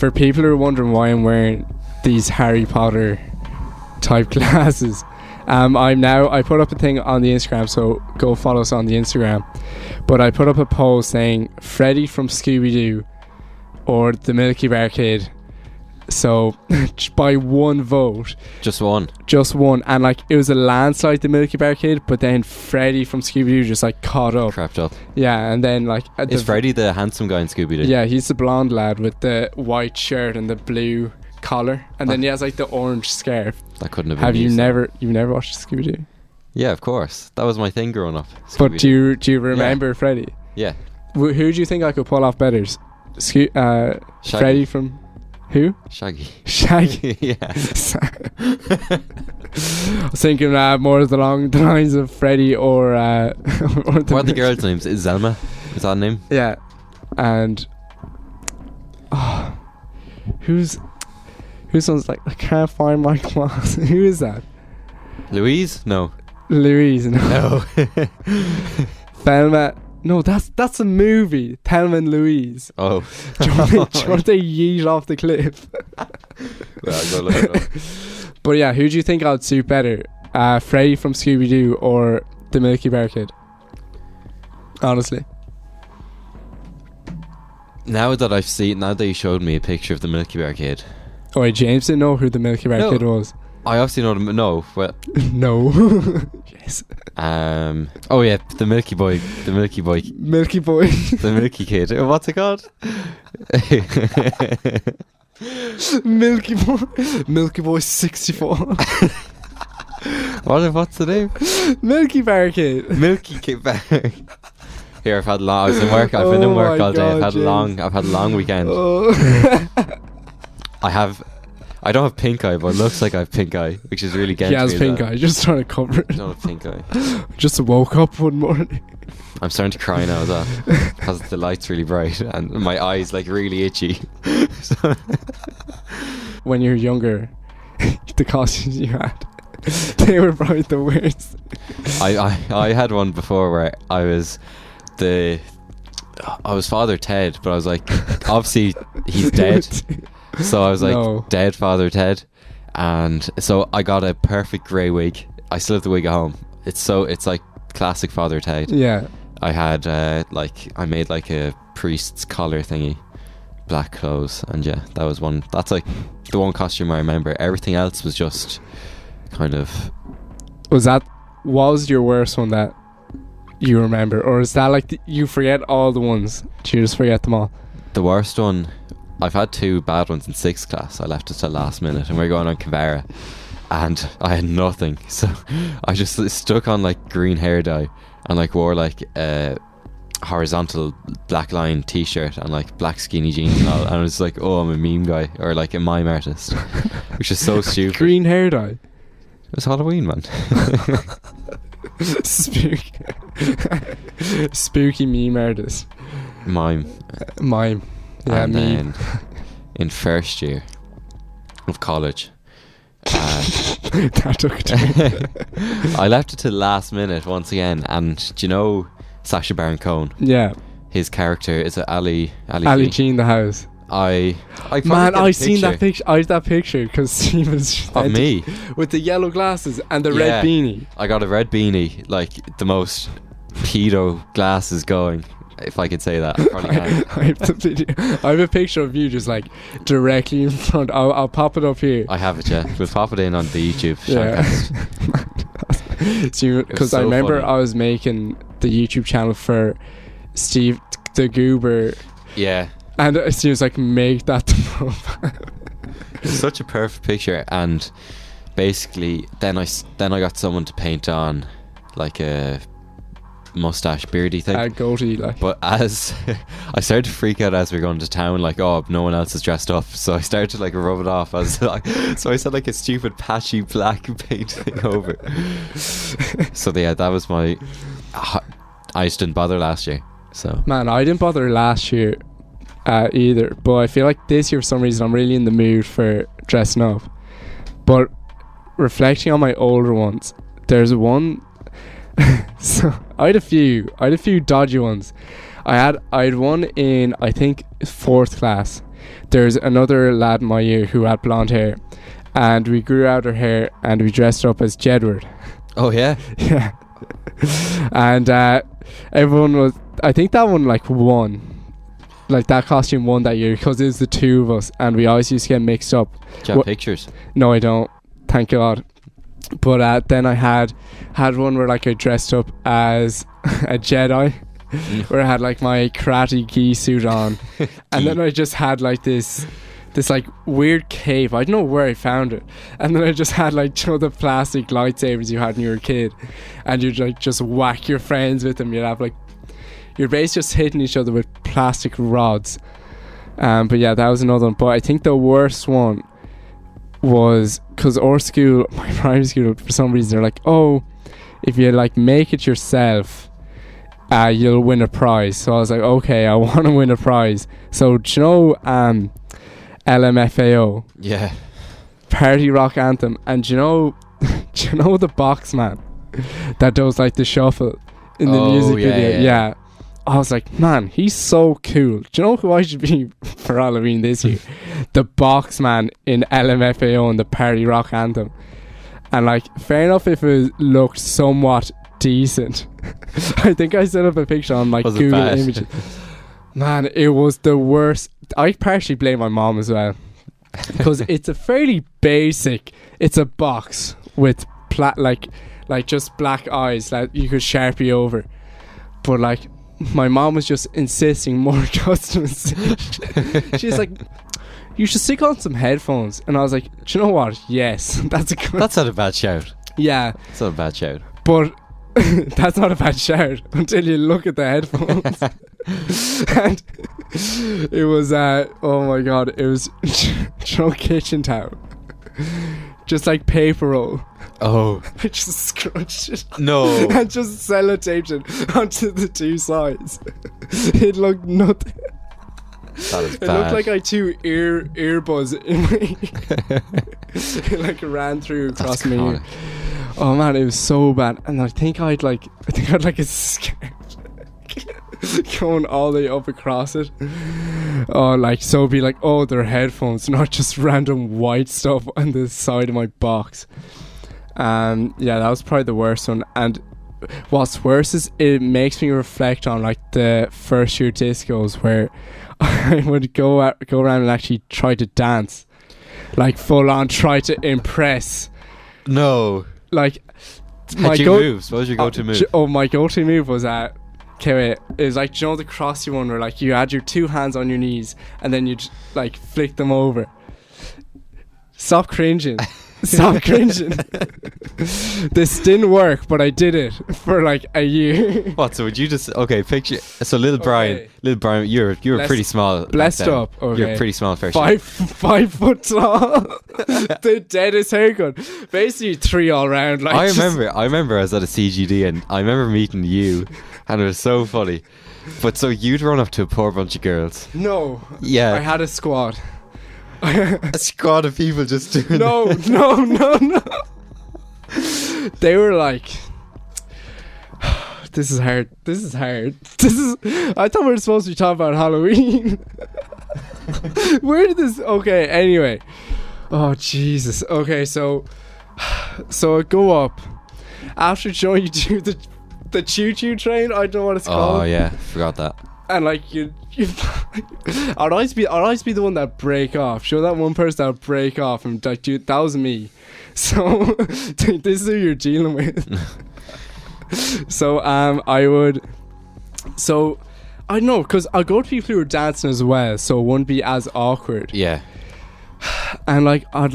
for people who are wondering why I'm wearing these Harry Potter type glasses, I put up a thing on the Instagram, so go follow us on the Instagram. But I put up a poll saying Freddy from Scooby-Doo or the Milky Bar Kid. So by one vote, just one, and like it was a landslide, the Milky Bar Kid, but then Freddy from Scooby-Doo just like caught up. Crept up. Yeah, and then like is Freddy the handsome guy in Scooby-Doo? Yeah, he's the blonde lad with the white shirt and the blue collar, and then he has like the orange scarf. That couldn't have been. Have you never watched Scooby-Doo? Yeah, of course. That was my thing growing up. But do you remember Freddy? Yeah. Who do you think I could pull off better? Freddy from who? Shaggy. Yeah. I was thinking more along the lines of Freddy or what are the girls' names? Is Zelma? Is that her name? Yeah. And who's one's like, I can't find my class. Who is that? Louise? No. Louise? No. Thelma. No, that's a movie. Thelma and Louise. Oh. Do you want they yeet off the cliff? Well, I'll go look it up. But yeah, who do you think I'd suit better? Freddy from Scooby-Doo or the Milky Bar Kid? Honestly. Now that you showed me a picture of the Milky Bar Kid. Oh wait, James didn't know who the Milky Bar Kid was. I obviously know them. No, well. No. Yes. Oh yeah, the Milky Boy. The Milky Boy. Milky Boy. The Milky Kid. What's it called? Milky Boy. Milky Boy 64. What's the name? Milky Bar Kid. Milky Kid Bar. Here, I've been in work all day. I've had a long weekend. Oh. I don't have pink eye, but it looks like I have pink eye, which is really getting me. He has pink eye, just trying to cover it. I don't have pink eye. Just woke up one morning. I'm starting to cry now as well, because the light's really bright and my eye's like really itchy. So when you were younger, the costumes you had, they were probably the worst. I had one before where I was Father Ted, but I was like, obviously he's dead. So I was like, dead Father Ted. And so I got a perfect grey wig. I still have the wig at home. It's like classic Father Ted. Yeah. I had I made like a priest's collar thingy, black clothes, and yeah, that was one. That's like the one costume I remember. Everything else was just kind of. What was your worst one that you remember, or is that like you forget all the ones? Do you just forget them all? The worst one. I've had two bad ones in 6th class. I left it till last minute, and we were going on Kinvara, and I had nothing, so I just stuck on like green hair dye and like wore like a horizontal black line t-shirt and like black skinny jeans and all, and I was like, oh, I'm a meme guy or like a mime artist, which is so stupid. Green hair dye. It was Halloween, man. Spooky meme artist. Mime. Yeah, and then in first year of college, that took time. I left it to the last minute once again. And do you know Sacha Baron Cohen? Yeah. His character is Ali G in the house. I seen that picture. I had that picture because he was of me with the yellow glasses and the red beanie. I got a red beanie, like the most pedo glasses going. If I could say that, I probably can. I have the video. I have a picture of you just like directly in front. I'll pop it up here. I have it, yeah. We'll pop it in on the YouTube ShamCast. Because I remember funny. I was making the YouTube channel for Steve the Goober. Yeah. And it was like, make that the profile. It's such a perfect picture, and basically then I got someone to paint on like a mustache beardy thing, a goatee like. But as I started to freak out as we were going to town, like, oh, no one else is dressed up, so I started to like rub it off as like, so I said like a stupid patchy black paint thing over. So yeah, that was my. I just didn't bother last year. So man, I didn't bother last year either, but I feel like this year for some reason I'm really in the mood for dressing up. But reflecting on my older ones, there's one. So I had a few dodgy ones. I had one in, I think, 4th class, there's another lad in my year who had blonde hair, and we grew out our hair and we dressed up as Jedward. Oh yeah. Yeah. And everyone was, I think that one like won, like that costume won that year because it was the two of us and we always used to get mixed up. Do you have pictures? No, I don't, thank God. But then I had one where like I dressed up as a Jedi, where I had like my karate gi suit on, and then I just had like this like weird cape. I don't know where I found it, and then I just had like the plastic lightsabers you had when you were a kid, and you'd like just whack your friends with them. You'd have like your base just hitting each other with plastic rods. But yeah, that was another one. But I think the worst one was because our school, my primary school, for some reason they're like, oh, if you like make it yourself, you'll win a prize. So I was like, okay, I want to win a prize. So do you know LMFAO? Yeah. Party Rock Anthem. And do you know the box man that does like the shuffle in the music video? Yeah. I was like, man, he's so cool. Do you know who I should be for Halloween this year? The box man in LMFAO and the Party Rock Anthem. And like, fair enough if it looked somewhat decent. I think I set up a picture on like Google Images. Man, it was the worst. I partially blame my mom as well, because it's a fairly basic. It's a box with like just black eyes that you could Sharpie over, but like my mom was just insisting more customization. She's like, you should stick on some headphones, and I was like, do you know what? Yes, that's not a bad shout. Yeah, it's not a bad shout. But that's not a bad shout until you look at the headphones. And it was oh my god, it was kitchen towel, just like paper roll. Oh, I just scrunched it. No. And just sellotaped it onto the two sides. It looked nothing. That is bad. It looked like I had two earbuds in my it like ran through across my ear. Oh man, it was so bad. And I think I had like a skirt going all the way up across it. Oh, like, so it'd be like, oh, they're headphones, not just random white stuff on the side of my box. Yeah, that was probably the worst one. And what's worse is it makes me reflect on like the first year discos where I would go around and actually try to dance, like full on try to impress. No. Like my moves. What was your go-to move? My go-to move was it was like, you know, the crossy one where like you had your two hands on your knees and then you'd like flick them over. Stop cringing. Stop cringing. This didn't work, but I did it for like a year. What? So would you just picture? So little Brian, you're pretty small. Blessed up. Okay. You're pretty small first. 5 foot tall. The deadest haircut. Basically 3 all round. Like, I remember I was at a CGD and I remember meeting you, and it was so funny. But so you'd run up to a poor bunch of girls. No. Yeah. I had a squad. A squad of people just doing No. They were like, this is hard. I thought we were supposed to be talking about Halloween. Where did this... Okay, anyway. Oh, Jesus. Okay, so I go up. After showing you do the choo-choo train, I don't know what it's called. Oh, yeah. Forgot that. And like I'd always be the one that break off. Show that one person that break off, and like, dude, that was me. So this is who you're dealing with. So I don't know, because I'll go to people who are dancing as well, so it wouldn't be as awkward. Yeah. And like I'd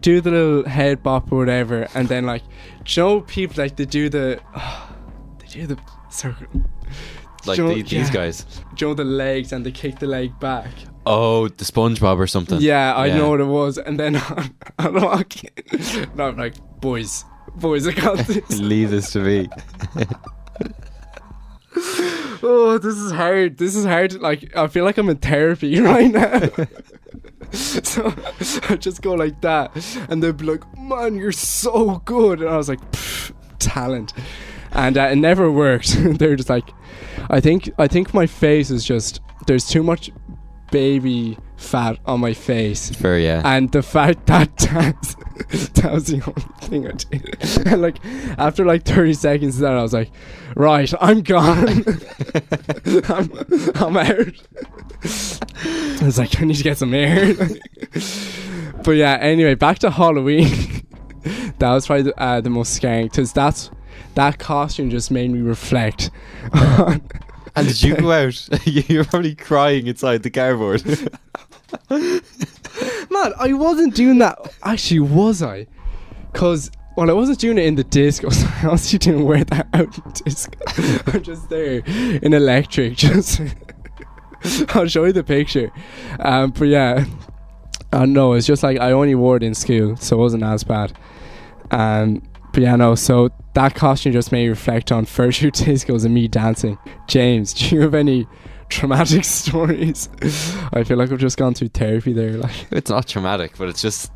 do the little head bop or whatever, and then like, you know, people like they do the circle. Like these guys. Do you know the legs, and they kick the leg back? Oh, the SpongeBob or something. Yeah, I know what it was. And then I'm like, boys, I got this. Leave this to me. Oh, this is hard. Like, I feel like I'm in therapy right now. So I just go like that, and they'd be like, man, you're so good. And I was like, talent. And it never worked. They're just like, I think my face is just, there's too much baby fat on my face. Fair, yeah. And the fact that that was the only thing I did. And like after like 30 seconds of that, I was like, right, I'm gone. I'm out. I was like, I need to get some air. But yeah, anyway, back to Halloween. That was probably the most scaring, because that costume just made me reflect on. And did you go out? You were probably crying inside the cardboard. Man, I wasn't doing that. Actually, was I? Because, well, I wasn't doing it in the disco, so I also didn't wear that out in disco. I'm just there in electric, just... I'll show you the picture. But yeah, no, it's just like I only wore it in school, so it wasn't as bad. But yeah, no, so that costume just made me reflect on first few discos and me dancing. James, do you have any traumatic stories? I feel like I've just gone through therapy there. Like, it's not traumatic, but it's just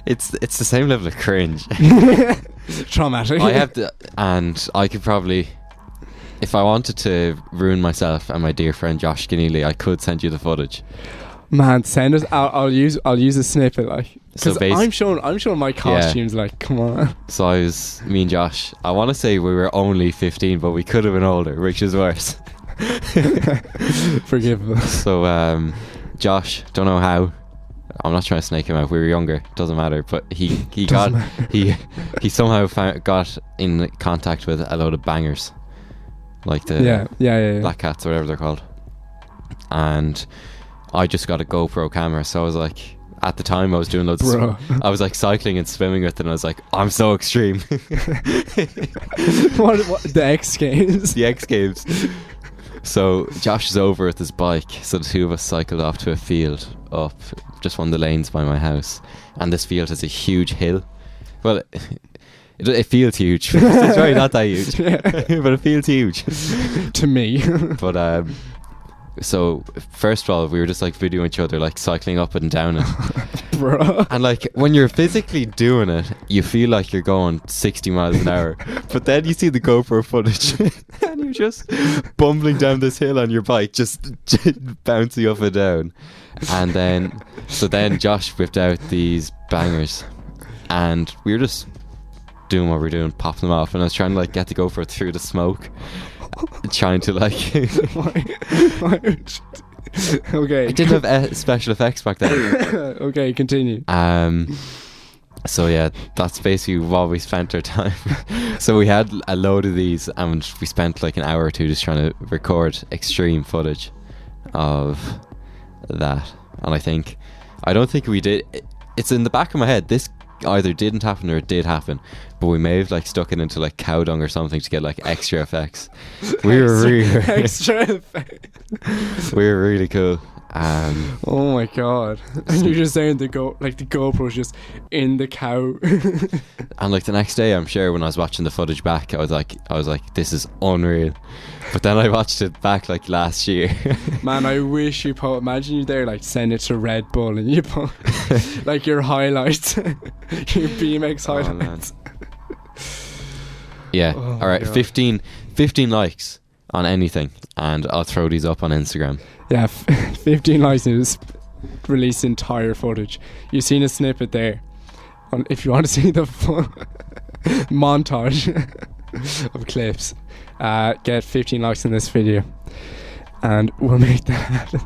it's the same level of cringe. Traumatic. I have to, and I could probably, if I wanted to ruin myself and my dear friend Josh Keneally, I could send you the footage. Man, send us. I'll use a snippet, like, because So I'm showing my costumes. Yeah. Like, come on. So me and Josh, I want to say we were only 15, but we could have been older, which is worse. Forgive us. So Josh, don't know how, I'm not trying to snake him out, we were younger, doesn't matter, but he somehow got in contact with a load of bangers, like the Black Cats or whatever they're called, and I just got a GoPro camera. So I was like, at the time I was doing loads of I was like cycling and swimming with it, and I was like, I'm so extreme. what the X Games? The X Games. So Josh is over with his bike, so the two of us cycled off to a field up just one of the lanes by my house, and this field has a huge hill. Well, it feels huge. It's really not that huge. But it feels huge to me. But so first of all, we were just like videoing each other like cycling up and down it. Bro. And like when you're physically doing it, you feel like you're going 60 miles an hour, but then you see the GoPro footage and you're just bumbling down this hill on your bike, just bouncing up and down. And then Josh whipped out these bangers, and we were just doing what we were doing, popping them off, and I was trying to like get the GoPro through the smoke, trying to like Why? Okay. I didn't have special effects back then. Okay, continue. So yeah, that's basically what we spent our time. So we had a load of these, and we spent like an hour or two just trying to record extreme footage of that. And I don't think we did. It's in the back of my head, this either didn't happen or it did happen, but we may have like stuck it into like cow dung or something to get like extra effects. We were really extra effects. We were really cool. Oh my god! And you're just saying the GoPro's just in the cow. And like the next day, I'm sure when I was watching the footage back, I was like, this is unreal. But then I watched it back like last year. Man, I wish you imagine you there like send it to Red Bull and you put like your highlights, your BMX highlights. Yeah. All right. 15 likes on anything, and I'll throw these up on Instagram. Yeah, 15 likes and just release entire footage. You've seen a snippet there. If you want to see the full montage of clips, get 15 likes in this video, and we'll make that happen.